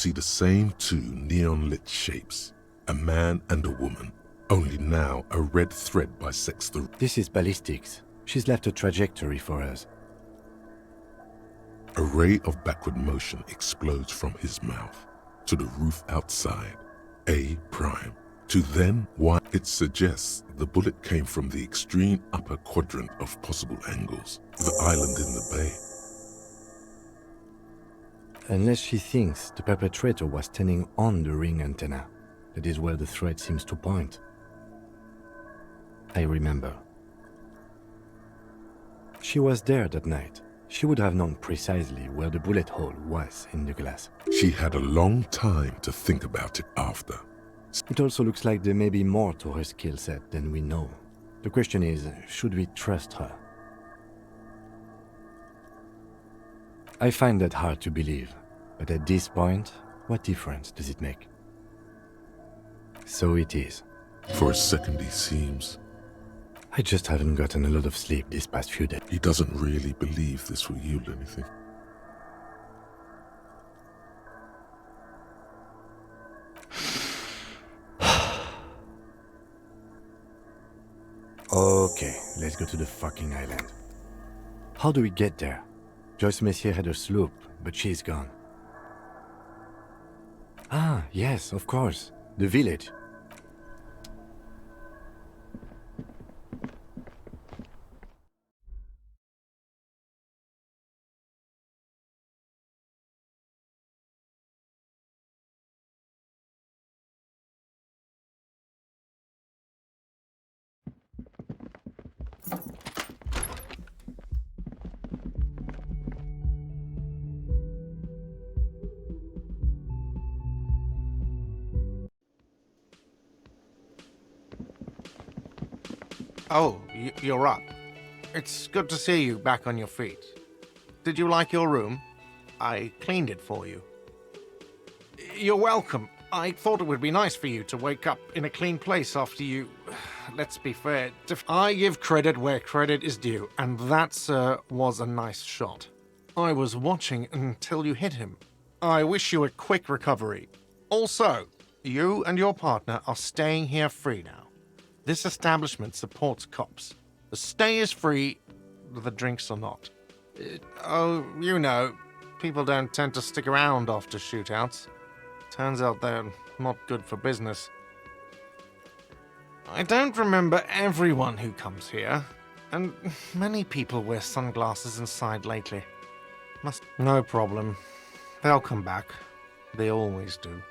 see the same two neon-lit shapes, a man and a woman, only now a red thread bisects the... This is ballistics. She's left a trajectory for us. A ray of backward motion explodes from his mouth to the roof outside, A prime, to then Y. It suggests the bullet came from the extreme upper quadrant of possible angles, the island in the bay. Unless she thinks the perpetrator was standing on the ring antenna. That is where the thread seems to point. I remember. She was there that night. She would have known precisely where the bullet hole was in the glass. She had a long time to think about it after. It also looks like there may be more to her skill set than we know. The question is, should we trust her? I find that hard to believe, but at this point, what difference does it make? So it is. For a second he seems... I just haven't gotten a lot of sleep this past few days. He doesn't really believe this will yield anything. Okay, let's go to the fucking island. How do we get there? Joyce Messier had a sloop, but she's gone. Ah, yes, of course. The village. Oh, you're up. It's good to see you back on your feet. Did you like your room? I cleaned it for you. You're welcome. I thought it would be nice for you to wake up in a clean place after you... Let's be fair. I give credit where credit is due, and that, sir, was a nice shot. I was watching until you hit him. I wish you a quick recovery. Also, you and your partner are staying here free now. This establishment supports cops. The stay is free, the drinks are not. Oh, you know, people don't tend to stick around after shootouts. Turns out they're not good for business. I don't remember everyone who comes here, and many people wear sunglasses inside lately. No problem. They'll come back. They always do.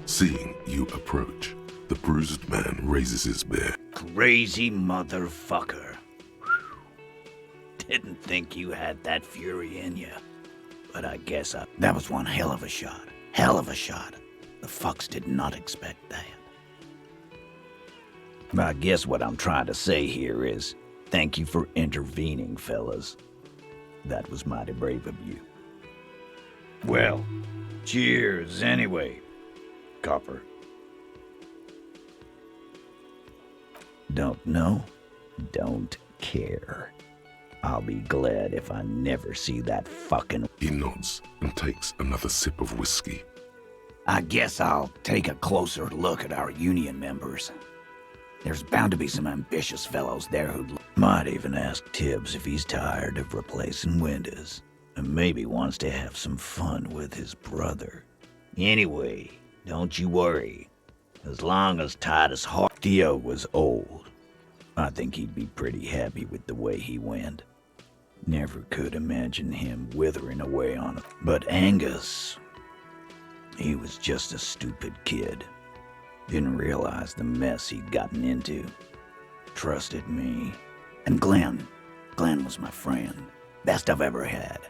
Seeing you approach, the bruised man raises his bear. Crazy motherfucker. Didn't think you had that fury in you. But I guess that was one hell of a shot. Hell of a shot. The fucks did not expect that. I guess what I'm trying to say here is, thank you for intervening, fellas. That was mighty brave of you. Well, cheers anyway, copper. Don't know, don't care. I'll be glad if I never see that fucking... He nods and takes another sip of whiskey. I guess I'll take a closer look at our union members. There's bound to be some ambitious fellows there who'd... Might even ask Tibbs if he's tired of replacing windows, and maybe wants to have some fun with his brother. Anyway, don't you worry. As long as Titus Theo was old, I think he'd be pretty happy with the way he went. Never could imagine him withering away on it. But Angus, he was just a stupid kid. Didn't realize the mess he'd gotten into. Trusted me. And Glenn was my friend. Best I've ever had.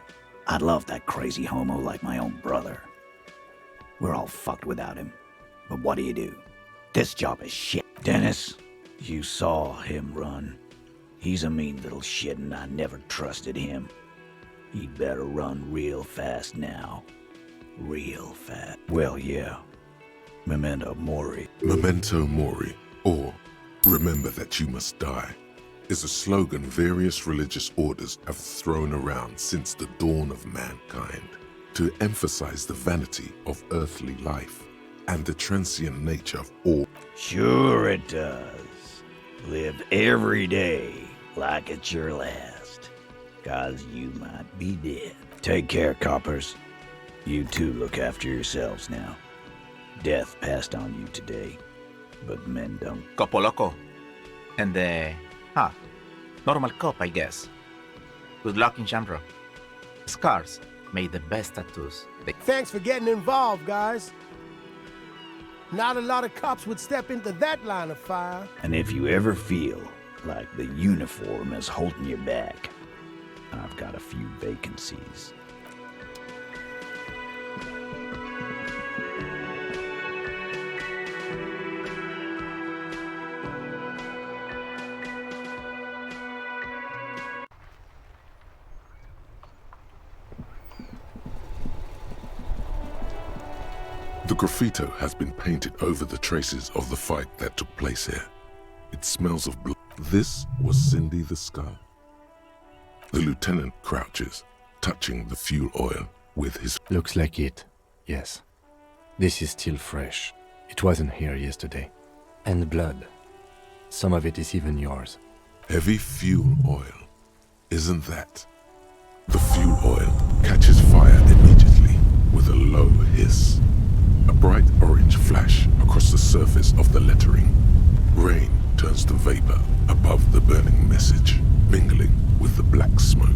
I love that crazy homo like my own brother. We're all fucked without him. But what do? This job is shit. Dennis, you saw him run. He's a mean little shit and I never trusted him. He'd better run real fast now. Real fast. Well, yeah. Memento mori. Memento mori, or remember that you must die. is a slogan various religious orders have thrown around since the dawn of mankind to emphasize the vanity of earthly life and the transient nature of all. Sure it does. Live every day like it's your last, 'cause you might be dead. Take care, coppers. You too look after yourselves now. Death passed on you today, but men don't. Copo loco. And normal cop, I guess. Good luck in Shamrock. Scars made the best tattoos. Thanks for getting involved, guys. Not a lot of cops would step into that line of fire. And if you ever feel like the uniform is holding you back, I've got a few vacancies. The graffito has been painted over the traces of the fight that took place here. It smells of blood. This was Cindy the Scar. The lieutenant crouches, touching the fuel oil with his... Looks like it, yes. This is still fresh. It wasn't here yesterday. And blood. Some of it is even yours. Heavy fuel oil. Isn't that? The fuel oil catches fire immediately with a low hiss. A bright orange flash across the surface of the lettering. Rain turns to vapor above the burning message, mingling with the black smoke.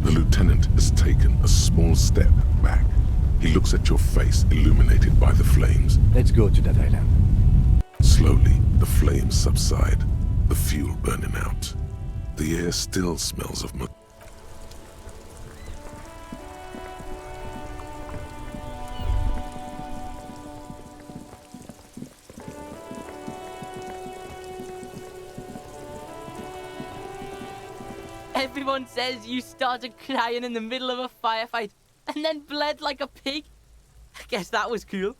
The lieutenant has taken a small step back. He looks at your face illuminated by the flames. Let's go to that island. Slowly, the flames subside, the fuel burning out. The air still smells of Everyone says you started crying in the middle of a firefight and then bled like a pig. I guess that was cool.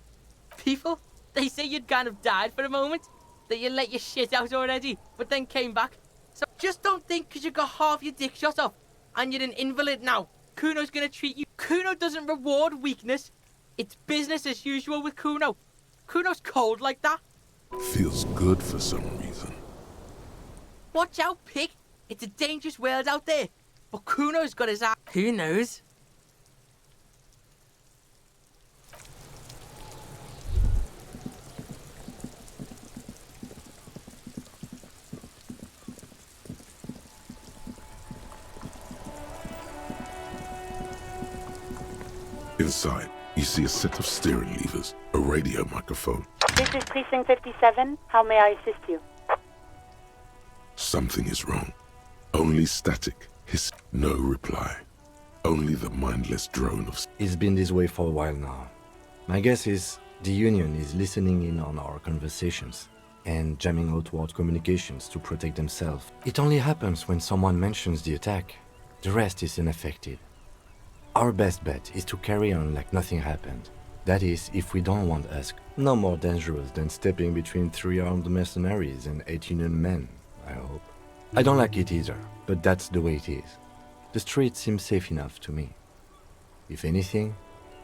People, they say you'd kind of died for a moment, that you let your shit out already, but then came back. So just don't think because you got half your dick shot off and you're an invalid now, Kuno's gonna treat you. Kuno doesn't reward weakness. It's business as usual with Kuno. Kuno's cold like that. feels good for some reason. Watch out, pig. It's a dangerous world out there. But Kuno's got his eye. Who knows? Inside, you see a set of steering levers, a radio microphone. This is Precinct 57. How may I assist you? Something is wrong. Only static, hiss, no reply. Only the mindless drone of... It's been this way for a while now. My guess is the Union is listening in on our conversations and jamming outward communications to protect themselves. It only happens when someone mentions the attack. The rest is unaffected. Our best bet is to carry on like nothing happened. That is, if we don't want us. No more dangerous than stepping between 3 armed mercenaries and 8 Union men, I hope. I don't like it either, but that's the way it is. The streets seem safe enough to me. If anything,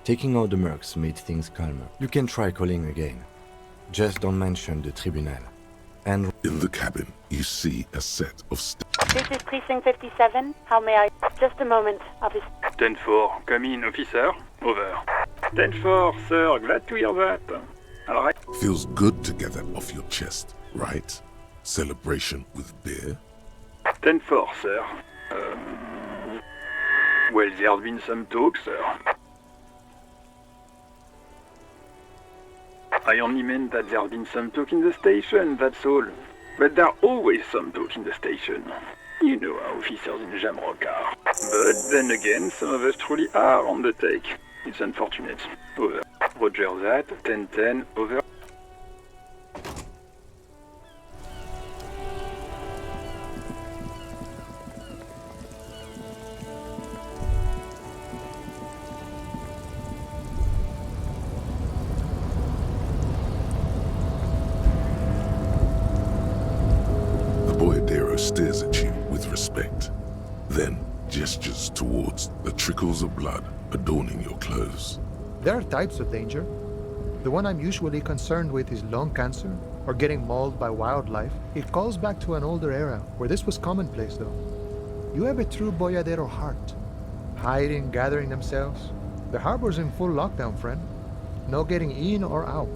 taking out the mercs made things calmer. You can try calling again. Just don't mention the tribunal. And In the cabin, you see a set of... This is Precinct 57. How may I... Just a moment, officer. 10-4, come in, officer. Over. 10-4, sir, glad to hear that. Alright. Feels good to get that off your chest, right? Celebration with beer? 10-4, sir. Well, there's been some talk, sir. I only meant that there's been some talk in the station, that's all. But there's always some talk in the station. You know how officers in Jamrock are. But then again, some of us truly are on the take. It's unfortunate. Over. Roger that. 10-10. Over. stares at you with respect, then gestures towards the trickles of blood adorning your clothes. There are types of danger. The one I'm usually concerned with is lung cancer or getting mauled by wildlife. It calls back to an older era where this was commonplace, though. You have a true boyadero heart. Hiding, gathering themselves. The harbor's in full lockdown, friend. No getting in or out,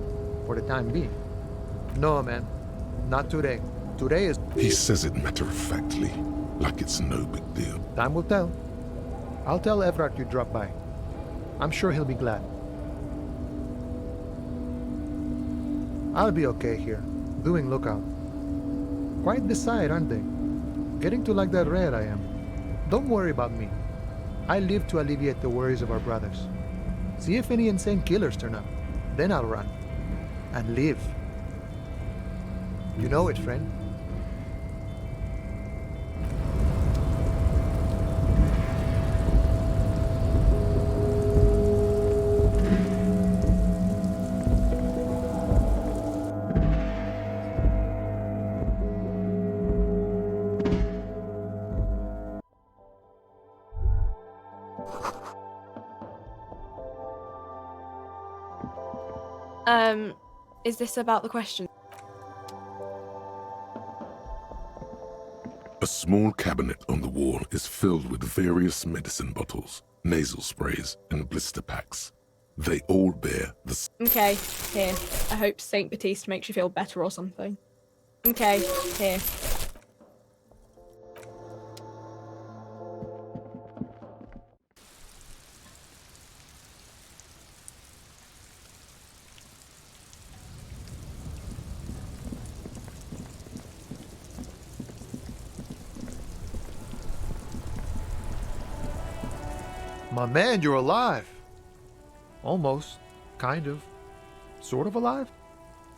for the time being. No, man. Not today. Today is... He says it matter-of-factly, like it's no big deal. Time will tell. I'll tell Everard you dropped by. I'm sure he'll be glad. I'll be okay here, doing lookout. Quite the sight, aren't they? Getting to like that red I am. Don't worry about me. I live to alleviate the worries of our brothers. See if any insane killers turn up. Then I'll run. And live. You know it, friend. Is this about the question? A small cabinet on the wall is filled with various medicine bottles, nasal sprays, and blister packs. They all bear the... Okay, here. I hope Saint Baptiste makes you feel better or something. Okay, here. My man, you're alive. Almost. Kind of. Sort of alive?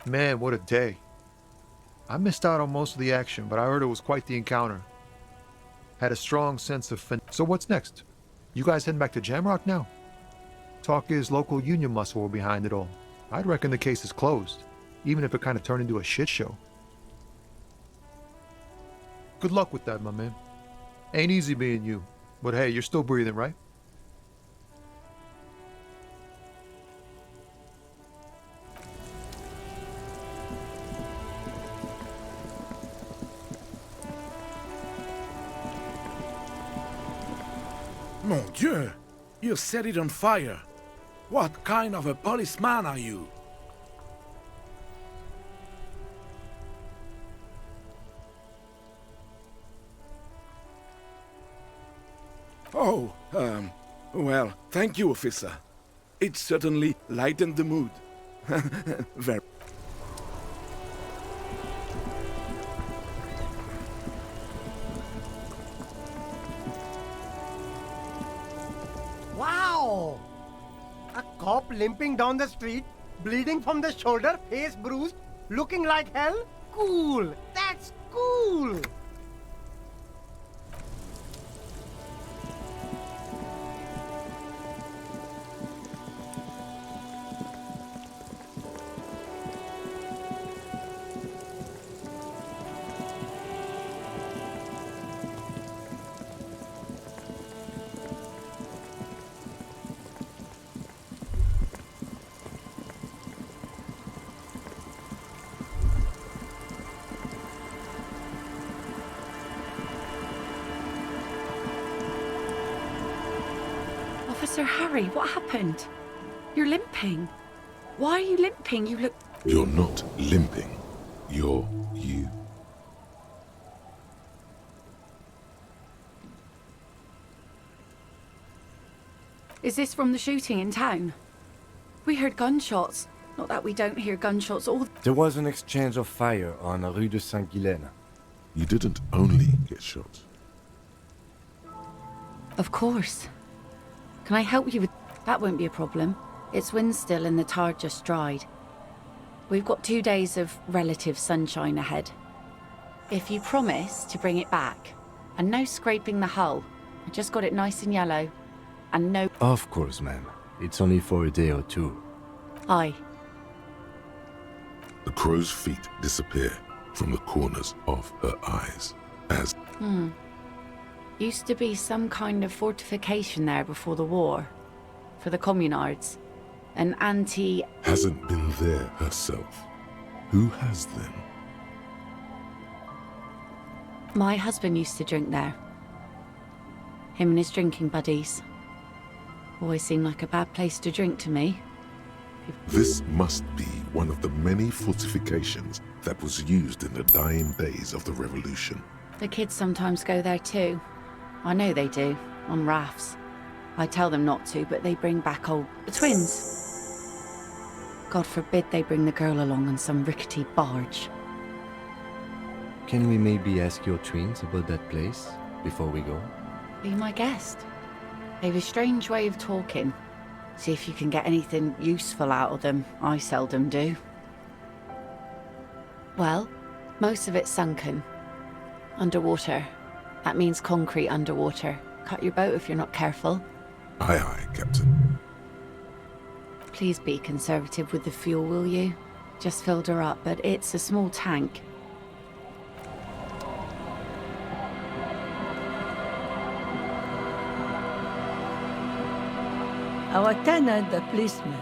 Man, what a day. I missed out on most of the action, but I heard it was quite the encounter. Had a strong sense of So what's next? You guys heading back to Jamrock now? Talk is local union muscle were behind it all. I'd reckon the case is closed, even if it kind of turned into a shit show. Good luck with that, my man. Ain't easy being you, but hey, you're still breathing, right? Mon Dieu! You set it on fire! What kind of a policeman are you? Oh, well, thank you, officer. It certainly lightened the mood. Very. Wow! A cop limping down the street, bleeding from the shoulder, face bruised, looking like hell? Cool! That's cool! Officer Harry, what happened? You're limping. Why are you limping? You look... You're not limping. You're you. Is this from the shooting in town? We heard gunshots. Not that we don't hear gunshots all... There was an exchange of fire on Rue de Saint-Guylaine. You didn't only get shot. Of course. Can I help you with... That won't be a problem. It's wind still and the tar just dried. We've got 2 days of relative sunshine ahead. If you promise to bring it back, and no scraping the hull, I just got it nice and yellow, and no... Of course, ma'am. It's only for a day or two. Aye. The crow's feet disappear from the corners of her eyes. as Used to be some kind of fortification there before the war. For the communards. An anti... hasn't been there herself. Who has then? My husband used to drink there. Him and his drinking buddies. Always seemed like a bad place to drink to me. This must be one of the many fortifications that was used in the dying days of the revolution. The kids sometimes go there too. I know they do, on rafts. I tell them not to, but they bring back old twins. God forbid they bring the girl along on some rickety barge. Can we maybe ask your twins about that place before we go? Be my guest. They've a strange way of talking. See if you can get anything useful out of them. I seldom do. Well, most of it's sunken. Underwater. That means concrete underwater. Cut your boat if you're not careful. Aye, aye, Captain. Please be conservative with the fuel, will you? Just filled her up, but it's a small tank. Our tenant, the policeman.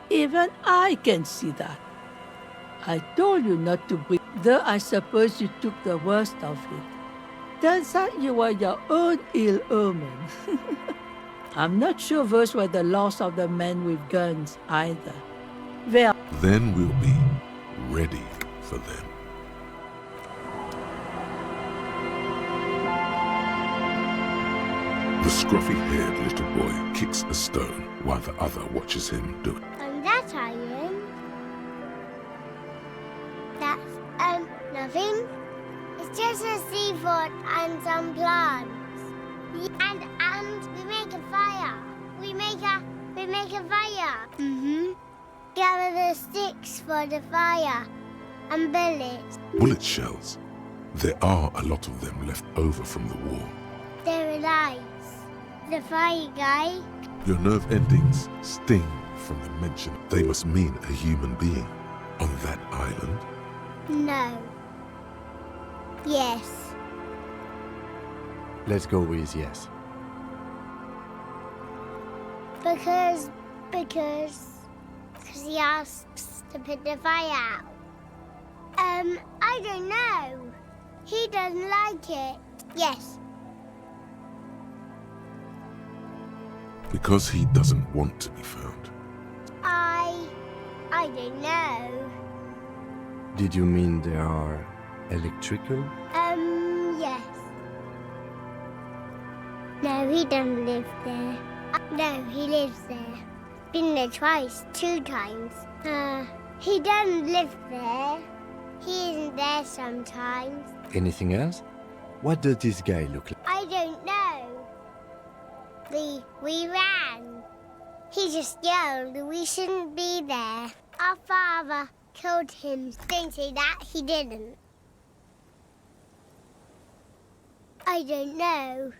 Even I can see that. I told you not to bring, though I suppose you took the worst of it. Turns out you were your own ill omen. I'm not sure those were the laws of the men with guns either. Well, Then we'll be ready for them. The scruffy-haired little boy kicks a stone while the other watches him do it. And that iron. That's, nothing. It's just a seafort and some plants. And we make a fire. We make a fire. Gather the sticks for the fire. And bullets. Bullet shells. There are a lot of them left over from the war. They're alive. The fire guy. Your nerve endings sting from the mention. They must mean a human being on that island. No. Yes. Let's go with yes. Because he asks to put the fire out. I don't know. He doesn't like it. Yes. Because he doesn't want to be found. I don't know. Did you mean there are electrical? Yes. No, he doesn't live there. No, he lives there. Been there twice, 2 times. He doesn't live there. He isn't there sometimes. Anything else? What does this guy look like? I don't know. We ran. He just yelled we shouldn't be there. Our father killed him. Don't say that, he didn't. I don't know.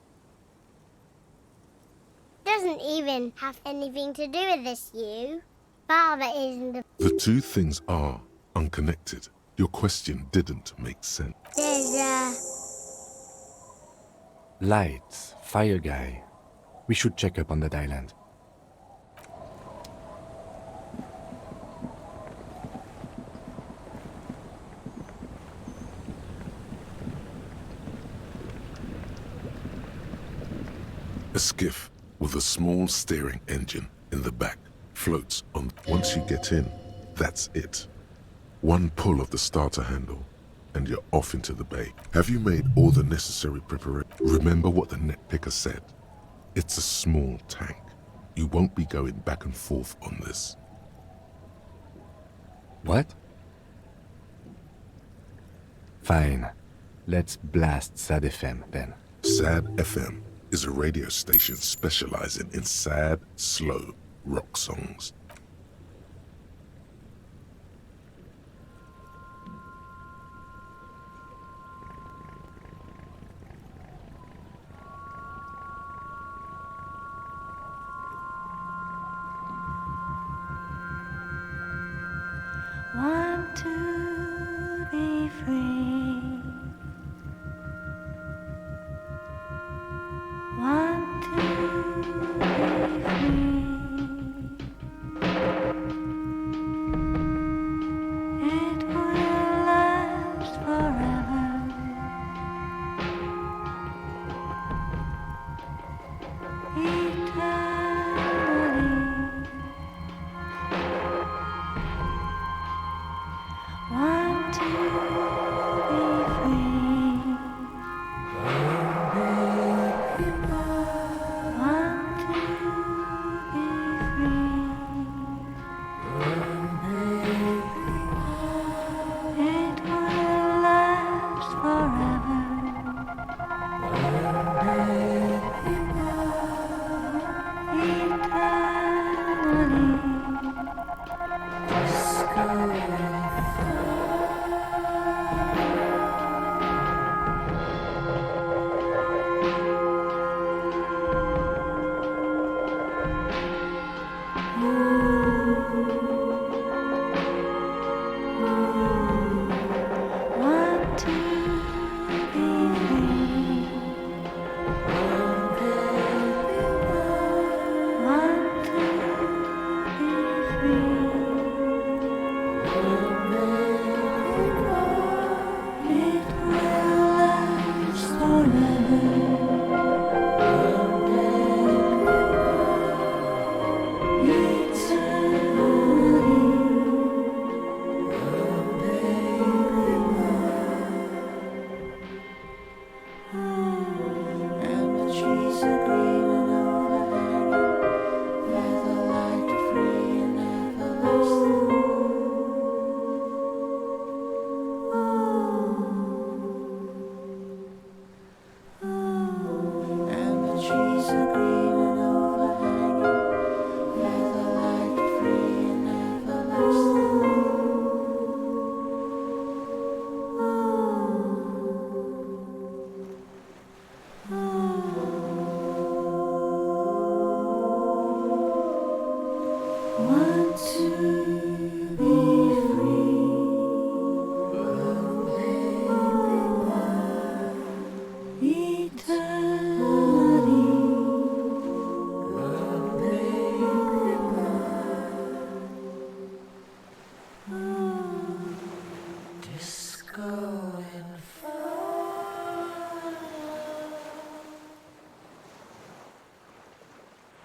Doesn't even have anything to do with this, you. Father isn't a... The two things are unconnected. Your question didn't make sense. There's Lights, fire guy. We should check up on that island. A skiff with a small steering engine in the back floats on. Once you get in, that's it. One pull of the starter handle and you're off into the bay. Have you made all the necessary preparation? Remember what the net picker said. It's a small tank. You won't be going back and forth on this. What? Fine. Let's blast SAD FM then. SAD FM is a radio station specializing in sad, slow rock songs. Want to be free.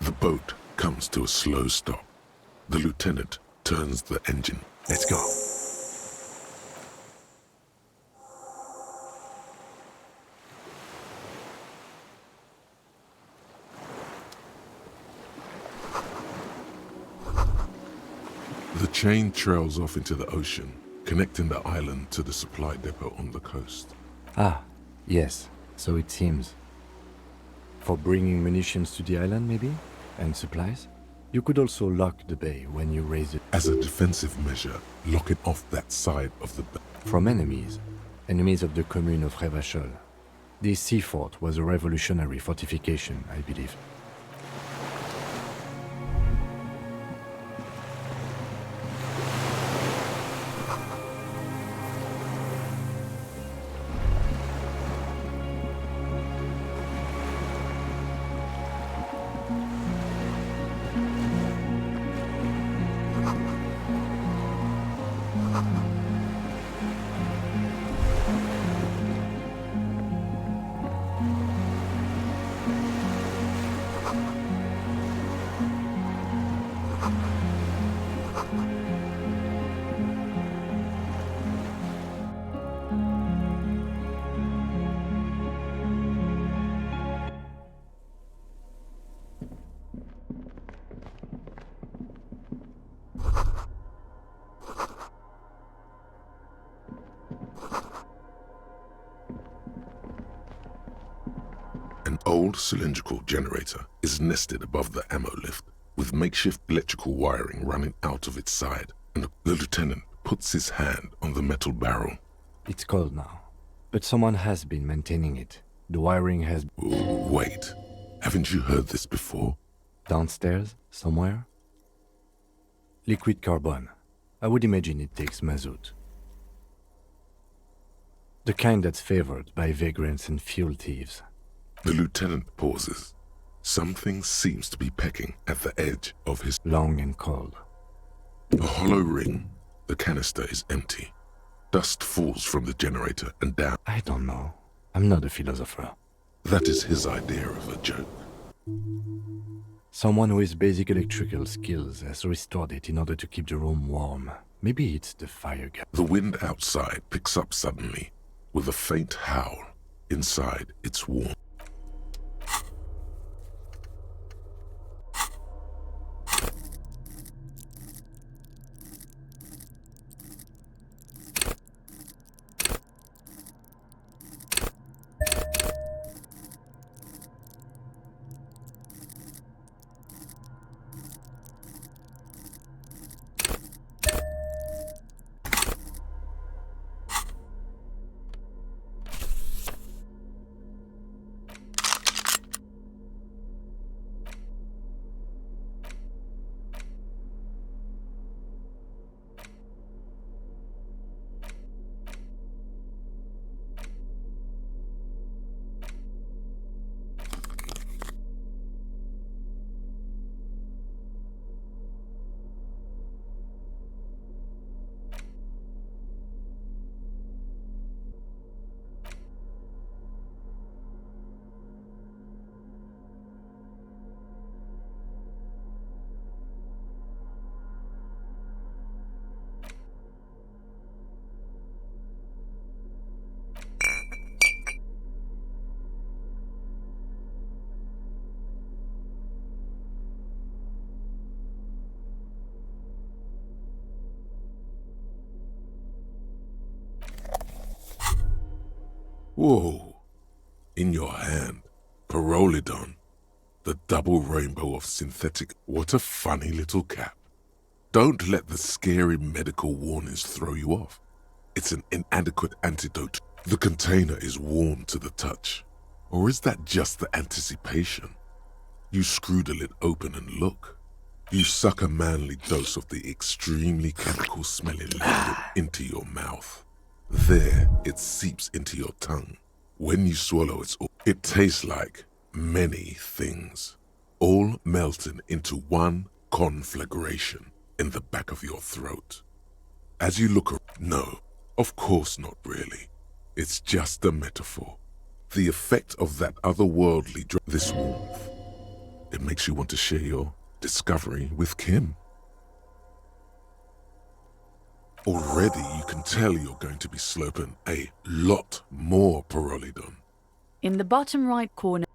The boat comes to a slow stop. The lieutenant turns the engine. Let's go. The chain trails off into the ocean, connecting the island to the supply depot on the coast. Ah, yes, so it seems. For bringing munitions to the island, maybe? And supplies? You could also lock the bay when you raise it. As a defensive measure, lock it off that side of the bay. From enemies. Enemies of the commune of Revachol. This sea fort was a revolutionary fortification, I believe. An old cylindrical generator is nested above the ammo lift, with makeshift electrical wiring running out of its side, and the lieutenant puts his hand on the metal barrel. It's cold now, but someone has been maintaining it. The wiring has... Wait, haven't you heard this before? Downstairs, somewhere? Liquid carbon. I would imagine it takes mazout. The kind that's favored by vagrants and fuel thieves. The lieutenant pauses. Something seems to be pecking at the edge of his... Long and cold. A hollow ring. The canister is empty. Dust falls from the generator and down. I don't know. I'm not a philosopher. That is his idea of a joke. Someone with basic electrical skills has restored it in order to keep the room warm. Maybe it's the fire gas. The wind outside picks up suddenly, with a faint howl. Inside, it's warm. Whoa. In your hand, Pyrrolidon, the double rainbow of synthetic. What a funny little cap. Don't let the scary medical warnings throw you off. It's an inadequate antidote. The container is warm to the touch. Or is that just the anticipation? You screw the lid open and look. You suck a manly dose of the extremely chemical-smelling liquid into your mouth. There, it seeps into your tongue. When you swallow it tastes like many things, all melting into one conflagration in the back of your throat. As you look no, of course not really. It's just a metaphor. The effect of that otherworldly this warmth. It makes you want to share your discovery with Kim. Already you can tell you're going to be slurping a lot more Pyrrolidon. In the bottom right corner.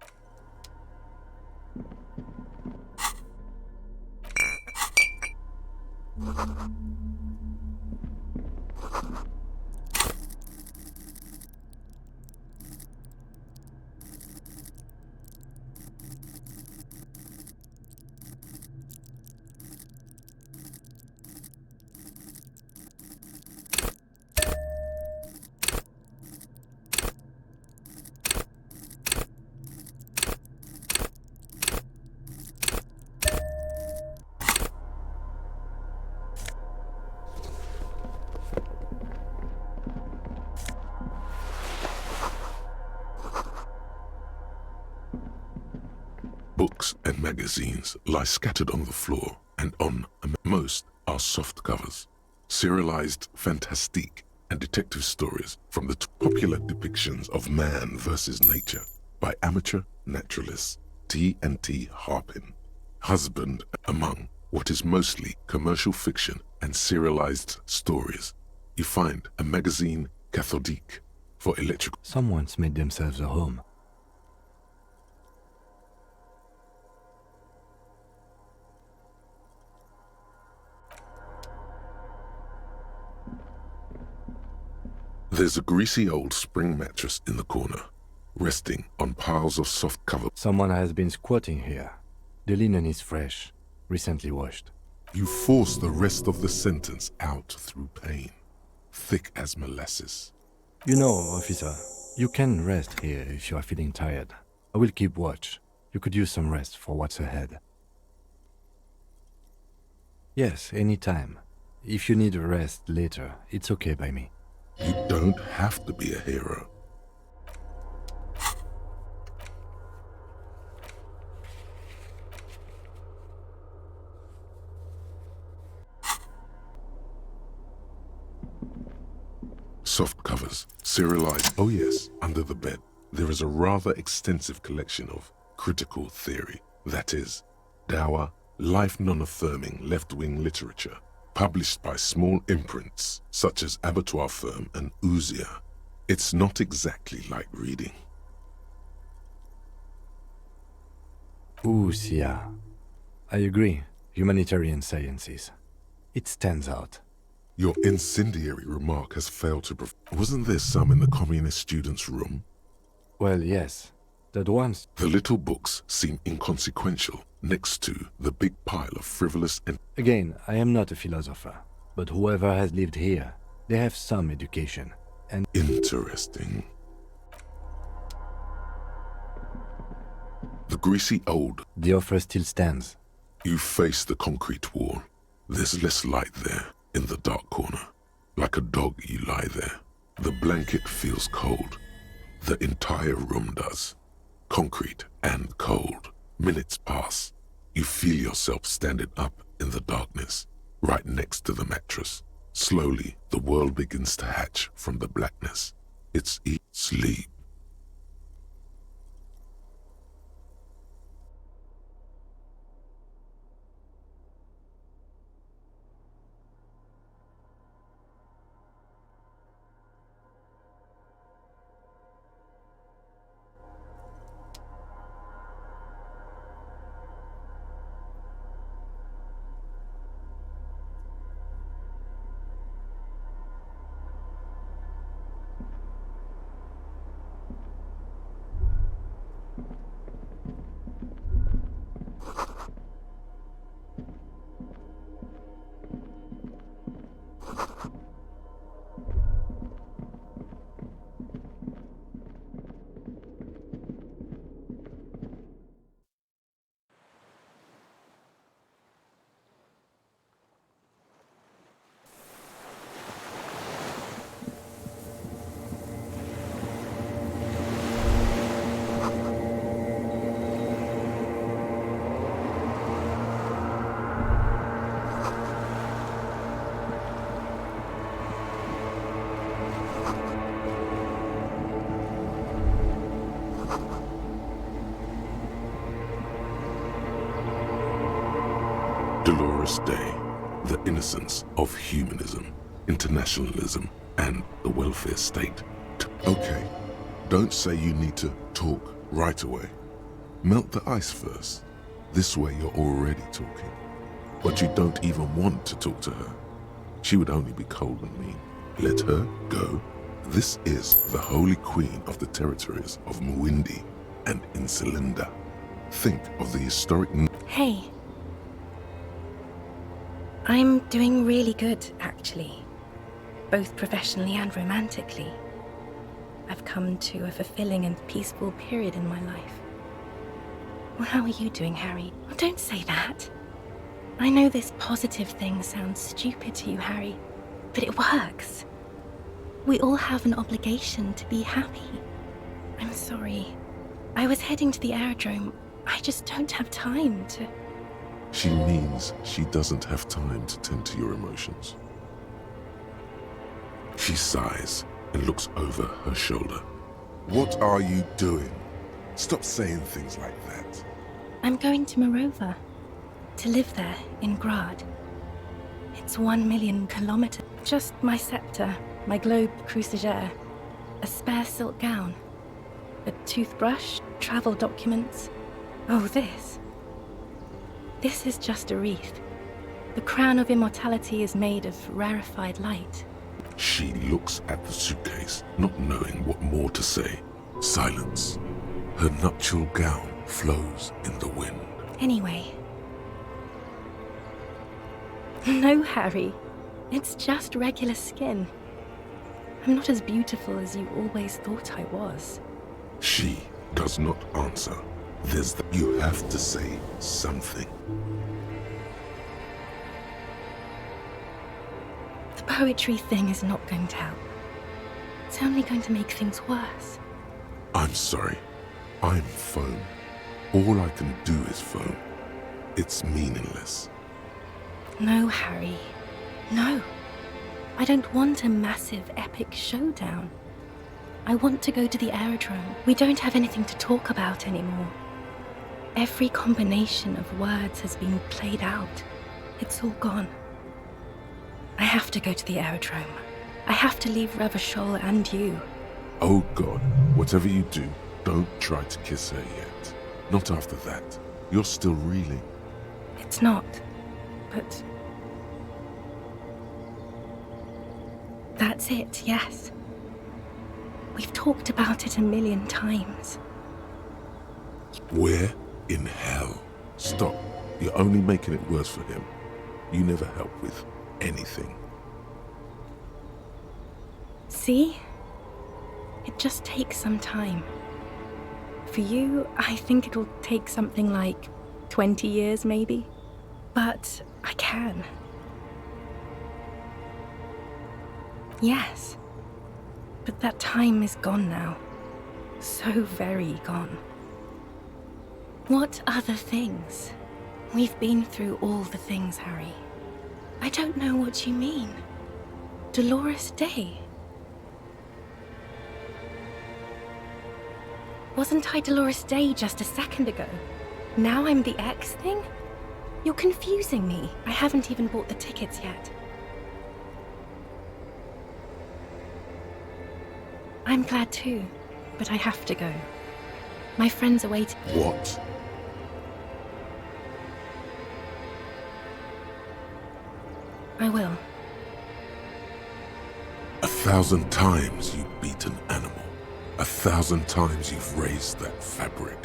Books and magazines lie scattered on the floor, and on most are soft covers. Serialized fantastique and detective stories from the popular depictions of man versus nature by amateur naturalists T&T Harpin. Husband among what is mostly commercial fiction and serialized stories. You find a magazine cathodique for electrical. Someone's made themselves a home. There's a greasy old spring mattress in the corner, resting on piles of soft cover. Someone has been squatting here. The linen is fresh, recently washed. You force the rest of the sentence out through pain, thick as molasses. You know, officer, you can rest here if you are feeling tired. I will keep watch. You could use some rest for what's ahead. Yes, anytime. If you need a rest later, it's okay by me. You don't have to be a hero. Soft covers, serialized. Oh yes, under the bed, there is a rather extensive collection of critical theory. That is, dour, life non-affirming left-wing literature, published by small imprints such as Abattoir Firm and Ouzia. It's not exactly like reading. Ouzia. I agree. Humanitarian sciences. It stands out. Your incendiary remark has failed to Wasn't there some in the communist students' room? Well, yes. That ones. The little books seem inconsequential next to the big pile of frivolous and... Again, I am not a philosopher, but whoever has lived here, they have some education, and... Interesting. The greasy old... The offer still stands. You face the concrete wall. There's less light there, in the dark corner. Like a dog, you lie there. The blanket feels cold. The entire room does. Concrete and cold. Minutes pass. You feel yourself standing up in the darkness, right next to the mattress. Slowly, the world begins to hatch from the blackness. It's sleep. Dolores Day, the innocence of humanism, internationalism, and the welfare state. Okay, don't say you need to talk right away. Melt the ice first. This way you're already talking. But you don't even want to talk to her. She would only be cold and mean. Let her go. This is the Holy Queen of the territories of Muindi and Insulinda. Think of the historic... Hey. I'm doing really good, actually. Both professionally and romantically. I've come to a fulfilling and peaceful period in my life. Well, how are you doing, Harry? Well, don't say that. I know this positive thing sounds stupid to you, Harry, but it works. We all have an obligation to be happy. I'm sorry. I was heading to the aerodrome. I just don't have time to... She means she doesn't have time to tend to your emotions. She sighs and looks over her shoulder. What are you doing? Stop saying things like that. I'm going to Morova. To live there, in Grad. It's 1 million kilometers. Just my scepter, my globe cruciger, a spare silk gown, a toothbrush, travel documents. Oh, this. This is just a wreath. The crown of immortality is made of rarefied light. She looks at the suitcase, not knowing what more to say. Silence. Her nuptial gown flows in the wind. Anyway. No, Harry. It's just regular skin. I'm not as beautiful as you always thought I was. She does not answer. You have to say something. The poetry thing is not going to help. It's only going to make things worse. I'm sorry. I'm foam. All I can do is foam. It's meaningless. No, Harry. No. I don't want a massive, epic showdown. I want to go to the aerodrome. We don't have anything to talk about anymore. Every combination of words has been played out. It's all gone. I have to go to the aerodrome. I have to leave Revachol and you. Oh God, whatever you do, don't try to kiss her yet. Not after that. You're still reeling. It's not. But... that's it, yes. We've talked about it 1,000,000 times. Where in hell? Stop. You're only making it worse for him. You never help with anything. See? It just takes some time. For you, I think it'll take something like 20 years, maybe. But I can. Yes. But that time is gone now. So very gone. What other things? We've been through all the things, Harry. I don't know what you mean. Dolores Day. Wasn't I Dolores Day just a second ago? Now I'm the X thing? You're confusing me. I haven't even bought the tickets yet. I'm glad too, but I have to go. My friends are waiting. What? I will. 1,000 times you've beaten animal. 1,000 times you've raised that fabric.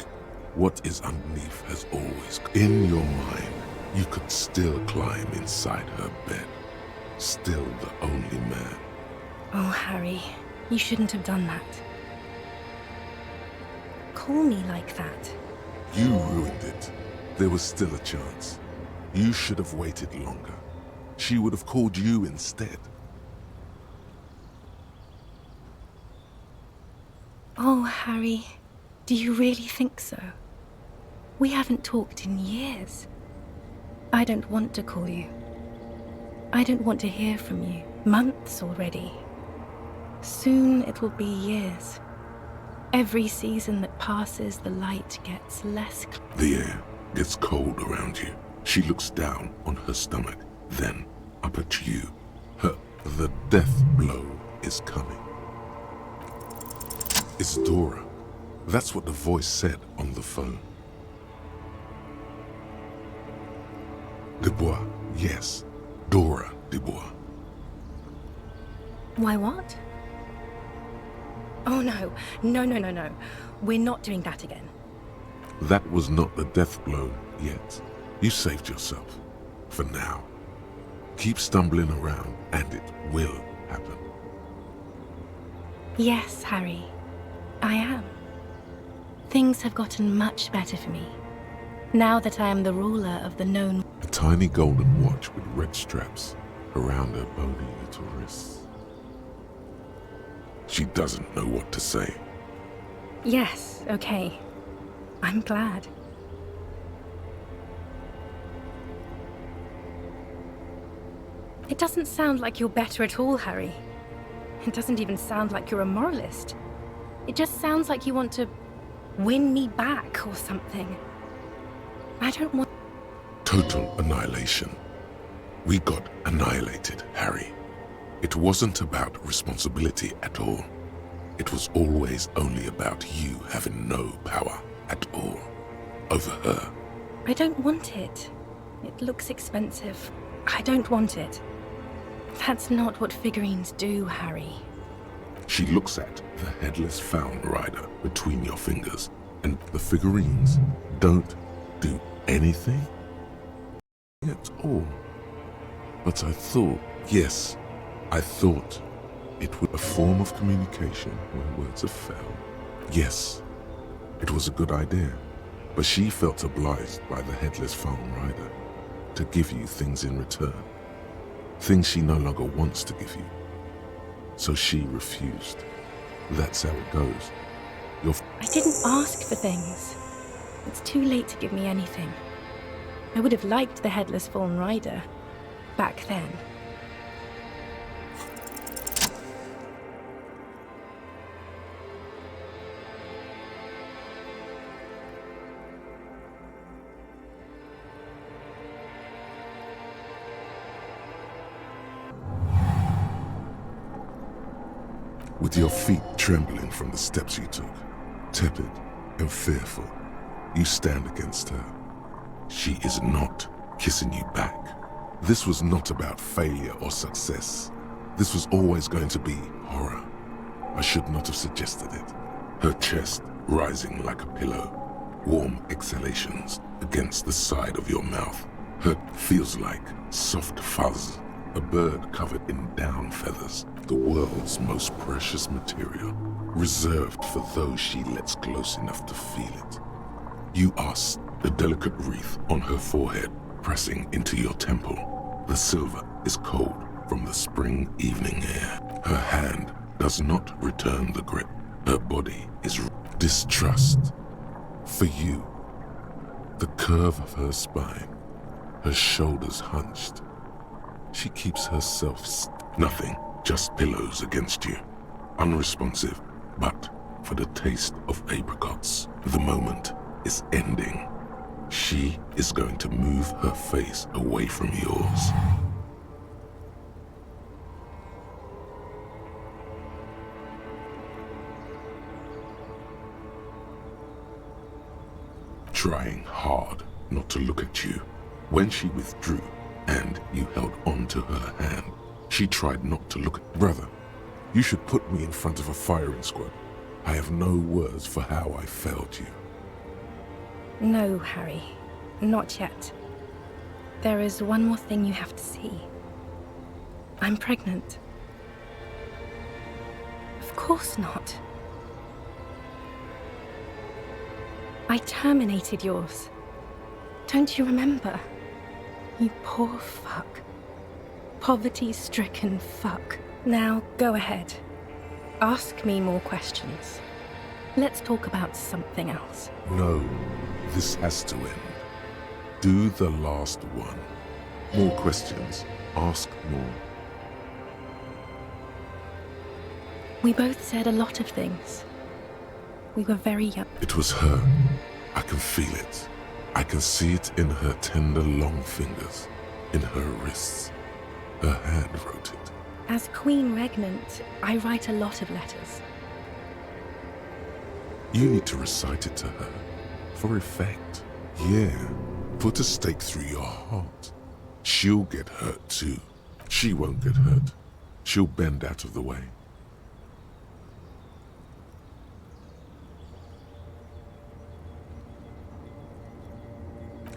What is underneath has always... In your mind, you could still climb inside her bed. Still the only man. Oh, Harry, you shouldn't have done that. Call me like that. You ruined it. There was still a chance. You should have waited longer. She would have called you instead. Oh, Harry, do you really think so? We haven't talked in years. I don't want to call you. I don't want to hear from you. Months already. Soon it will be years. Every season that passes, the light gets less... The air gets cold around you. She looks down on her stomach, then up at you. The death blow is coming. It's Dora. That's what the voice said on the phone. Dubois, yes. Dora Dubois. Why what? Oh no. No. We're not doing that again. That was not the death blow yet. You saved yourself. For now. Keep stumbling around and it will happen. Yes, Harry. I am. Things have gotten much better for me. Now that I am the ruler of the known... A tiny golden watch with red straps around her bony little wrists. She doesn't know what to say. Yes, okay. I'm glad. It doesn't sound like you're better at all, Harry. It doesn't even sound like you're a moralist. It just sounds like you want to win me back or something. I don't want... Total annihilation. We got annihilated, Harry. It wasn't about responsibility at all. It was always only about you having no power at all over her. I don't want it. It looks expensive. I don't want it. That's not what figurines do, Harry. She looks at the headless found rider between your fingers, and the figurines don't do anything at all. But I thought, yes, I thought it was a form of communication where words have failed. Yes, it was a good idea, but she felt obliged by the headless found rider to give you things in return. Things she no longer wants to give you. So she refused. That's how it goes. I didn't ask for things. It's too late to give me anything. I would have liked the headless fallen rider back then. With your feet trembling from the steps you took, tepid and fearful, you stand against her. She is not kissing you back. This was not about failure or success. This was always going to be horror. I should not have suggested it. Her chest rising like a pillow, warm exhalations against the side of your mouth. Her feels like soft fuzz, a bird covered in down feathers, the world's most precious material, reserved for those she lets close enough to feel it. You ask the delicate wreath on her forehead, pressing into your temple. The silver is cold from the spring evening air. Her hand does not return the grip. Her body is distrust. For you, the curve of her spine, her shoulders hunched. She keeps herself nothing, just pillows against you. Unresponsive, but for the taste of apricots. The moment is ending. She is going to move her face away from yours. Trying hard not to look at you. When she withdrew and you held on to her hand, she tried not to look at... Brother, you should put me in front of a firing squad. I have no words for how I failed you. No, Harry. Not yet. There is one more thing you have to see. I'm pregnant. Of course not. I terminated yours. Don't you remember? You poor fuck. Poverty-stricken fuck. Now, go ahead. Ask me more questions. Let's talk about something else. No, this has to end. Do the last one. More questions. Ask more. We both said a lot of things. We were very young. It was her. I can feel it. I can see it in her tender long fingers, in her wrists. Her hand wrote it. As Queen Regnant, I write a lot of letters. You need to recite it to her, for effect. Yeah, put a stake through your heart. She'll get hurt too. She won't get hurt. She'll bend out of the way.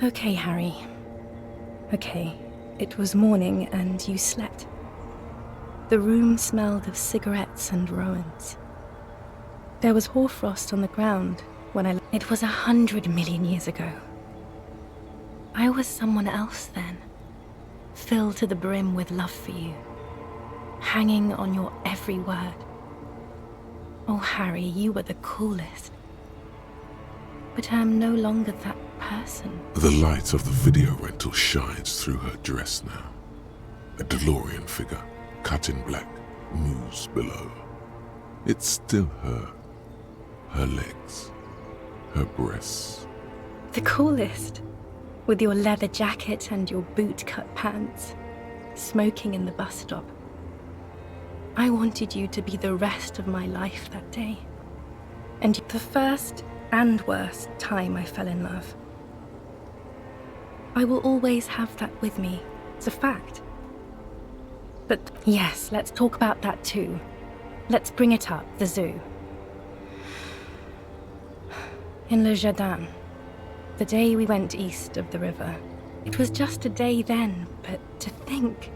Okay, Harry. Okay, it was morning and you slept. The room smelled of cigarettes and Rowans. There was hoarfrost on the ground when It was 100 million years ago. I was someone else then, filled to the brim with love for you, hanging on your every word. Oh, Harry, you were the coolest. But I am no longer that person. The light of the video rental shines through her dress now. A DeLorean figure, cut in black, moves below. It's still her. Her legs. Her breasts. The coolest. With your leather jacket and your boot-cut pants. Smoking in the bus stop. I wanted you to be the rest of my life that day. And the first and worst time I fell in love. I will always have that with me. It's a fact. But yes, let's talk about that too. Let's bring it up, the zoo. In Le Jardin, the day we went east of the river. It was just a day then, but to think.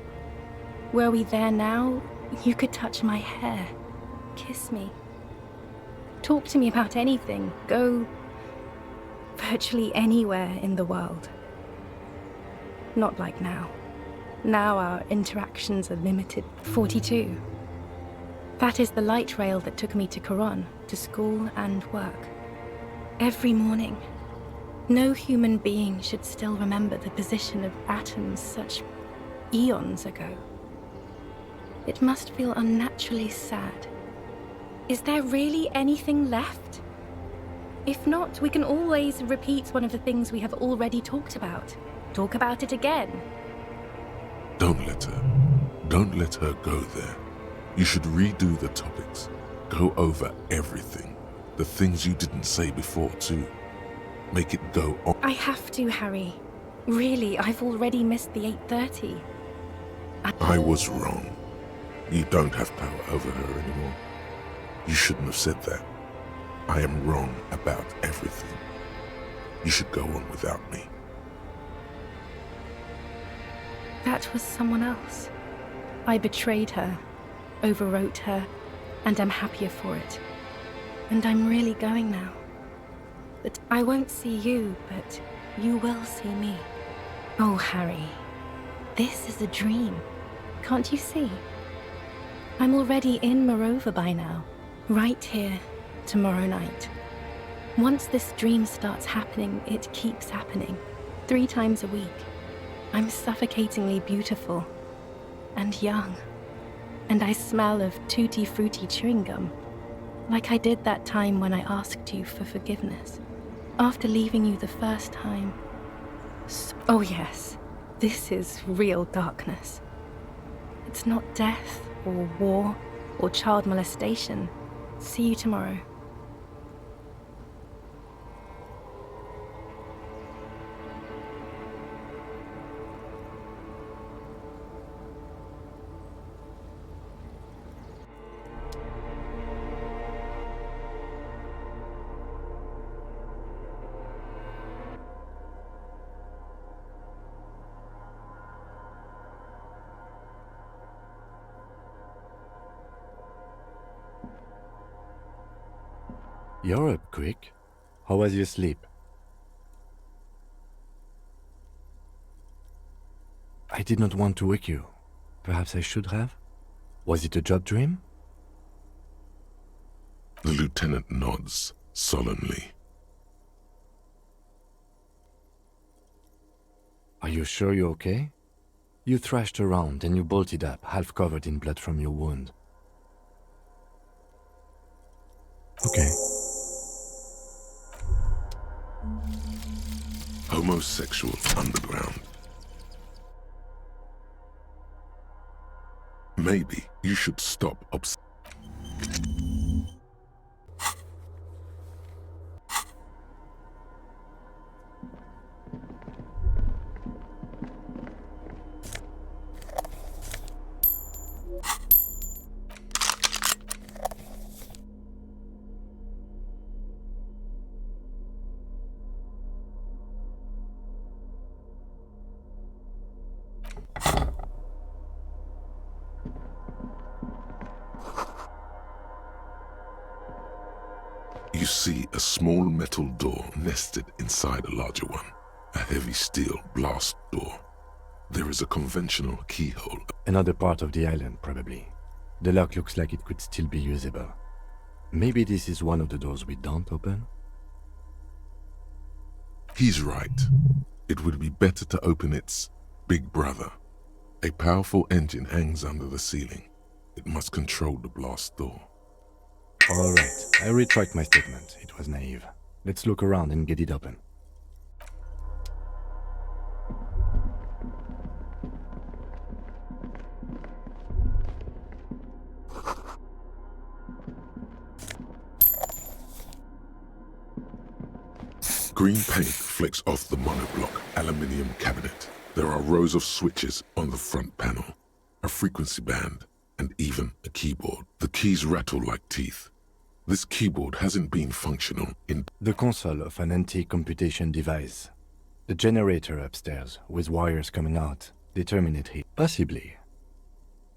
Were we there now, you could touch my hair, kiss me. Talk to me about anything, go virtually anywhere in the world. Not like now. Now our interactions are limited. 42. That is the light rail that took me to Coron, to school and work. Every morning. No human being should still remember the position of atoms such eons ago. It must feel unnaturally sad. Is there really anything left? If not, we can always repeat one of the things we have already talked about. Talk about it again. Don't let her go there. You should redo the topics. Go over everything. The things you didn't say before, too. Make it go on. I have to, Harry. Really, I've already missed the 8:30. I was wrong. You don't have power over her anymore. You shouldn't have said that. I am wrong about everything. You should go on without me. That was someone else. I betrayed her, overwrote her, and I'm happier for it. And I'm really going now. But I won't see you, but you will see me. Oh, Harry, this is a dream. Can't you see? I'm already in Morova by now, right here, tomorrow night. Once this dream starts happening, it keeps happening, 3 times a week. I'm suffocatingly beautiful and young, and I smell of tutti frutti chewing gum, like I did that time when I asked you for forgiveness, after leaving you the first time. Oh yes, this is real darkness. It's not death or war or child molestation. See you tomorrow. You're up quick. How was your sleep? I did not want to wake you. Perhaps I should have? Was it a job dream? The lieutenant nods solemnly. Are you sure you're okay? You thrashed around and you bolted up, half covered in blood from your wound. Okay. homosexual underground. Maybe you should stop You see a small metal door nested inside a larger one, a heavy steel blast door. There is a conventional keyhole. Another part of the island, probably. The lock looks like it could still be usable. Maybe this is one of the doors we don't open? He's right. It would be better to open its big brother. A powerful engine hangs under the ceiling. It must control the blast door. Alright, I retract my statement. It was naive. Let's look around and get it open. Green paint flecks off the monoblock aluminium cabinet. There are rows of switches on the front panel, a frequency band, and even a keyboard. The keys rattle like teeth. This keyboard hasn't been functional in the console of an anti-computation device. The generator upstairs, with wires coming out, determine it here. Possibly.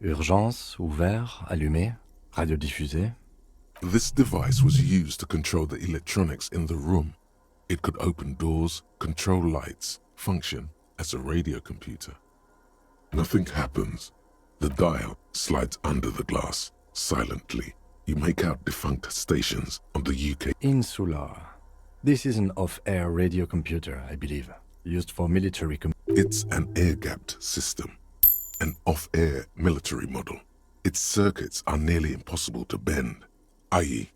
Urgence, ouvert, allumé, radio diffusé. This device was used to control the electronics in the room. It could open doors, control lights, function as a radio computer. Nothing happens. The dial slides under the glass, silently. You make out defunct stations on the UK. Insular. This is an off-air radio computer, I believe, used for military It's an air-gapped system, an off-air military model. Its circuits are nearly impossible to bend, i.e.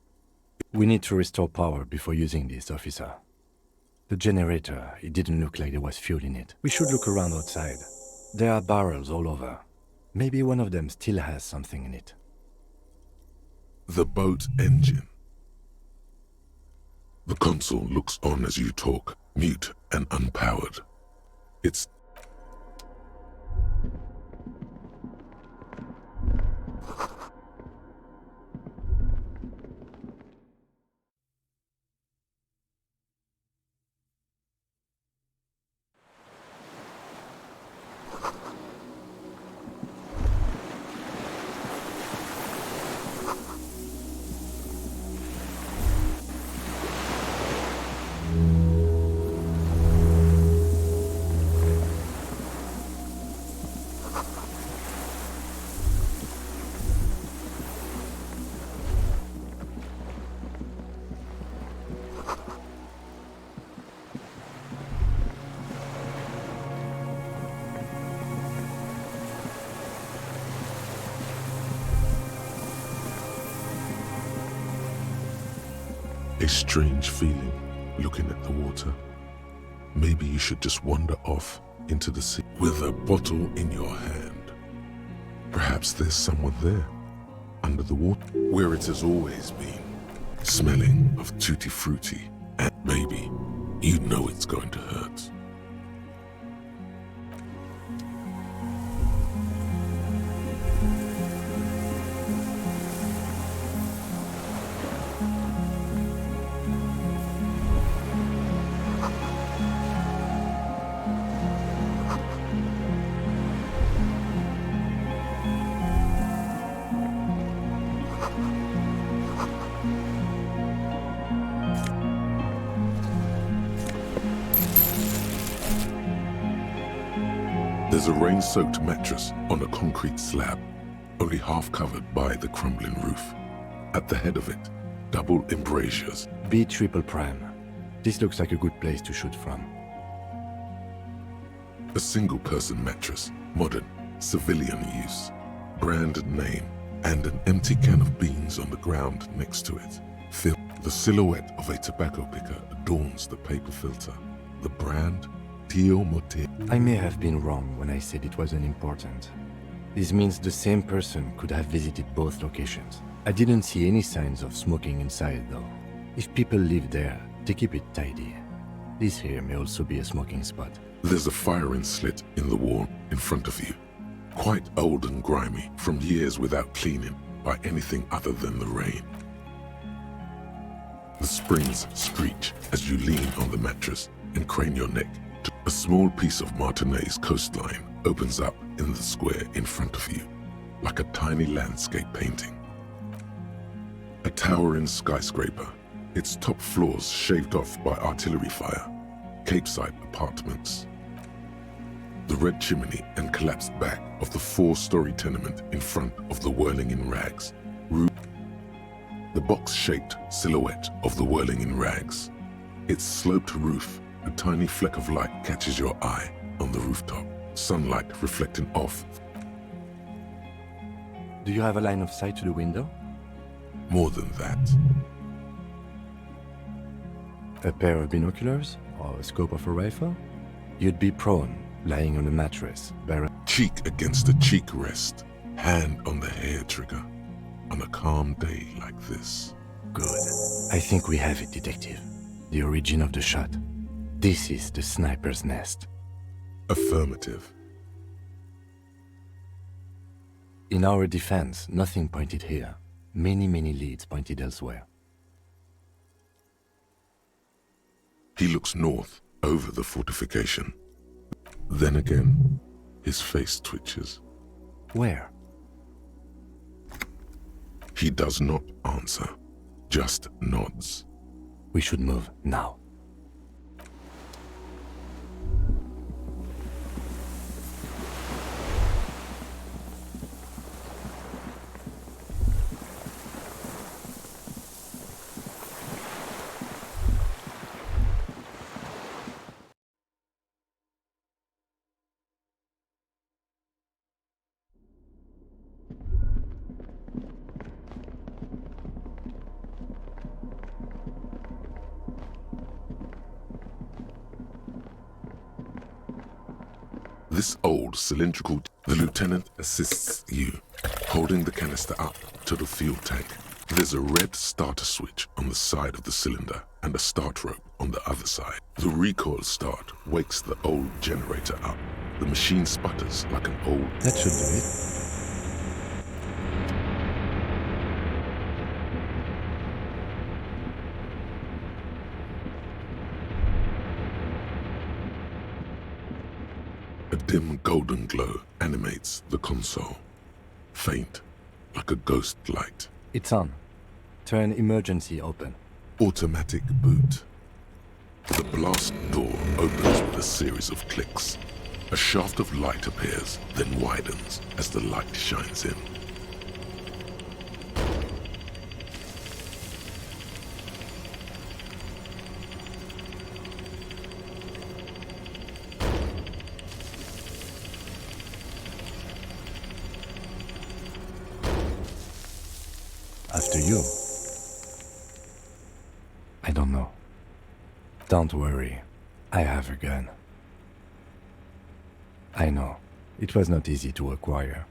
We need to restore power before using this, officer. The generator, it didn't look like there was fuel in it. We should look around outside. There are barrels all over. Maybe one of them still has something in it. The boat engine. The console looks on as you talk, mute and unpowered. It's a strange feeling looking at the water. Maybe you should just wander off into the sea with a bottle in your hand. Perhaps there's someone there, under the water, where it has always been, smelling of tutti frutti, and maybe you know it's going to hurt. There's a rain-soaked mattress on a concrete slab, only half covered by the crumbling roof. At the head of it, double embrasures. B triple prime. This looks like a good place to shoot from. A single-person mattress, modern, civilian use, brand name, and an empty can of beans on the ground next to it. The silhouette of a tobacco picker adorns the paper filter. the brand Tio Mote. I may have been wrong when I said it wasn't important. This means the same person could have visited both locations. I didn't see any signs of smoking inside though. If people live there, they keep it tidy. This here may also be a smoking spot. There's a firing slit in the wall in front of you. Quite old and grimy from years without cleaning by anything other than the rain. The springs screech as you lean on the mattress and crane your neck. A small piece of Martinez coastline opens up in the square in front of you, like a tiny landscape painting. A towering skyscraper, its top floors shaved off by artillery fire, Capeside apartments. The red chimney and collapsed back of the 4-story tenement in front of the Whirling in Rags. The box-shaped silhouette of the Whirling in Rags. Its sloped roof, a tiny fleck of light catches your eye on the rooftop, sunlight reflecting off. Do you have a line of sight to the window? More than that. A pair of binoculars? Or a scope of a rifle? You'd be prone, lying on a mattress, cheek against a cheek rest, hand on the hair trigger, on a calm day like this. Good. I think we have it, Detective. The origin of the shot. This is the sniper's nest. Affirmative. In our defense, nothing pointed here. Many leads pointed elsewhere. He looks north, over the fortification. Then again, his face twitches. Where? He does not answer, just nods. We should move now. This old cylindrical, the lieutenant assists you, holding the canister up to the fuel tank. There's a red starter switch on the side of the cylinder and a start rope on the other side. The recoil start wakes the old generator up. The machine sputters like an old... That should do it. A dim golden glow animates the console, faint, like a ghost light. It's on. Turn emergency open. Automatic boot. The blast door opens with a series of clicks. A shaft of light appears, then widens as the light shines in. After you. I don't know. Don't worry. I have a gun. I know. It was not easy to acquire.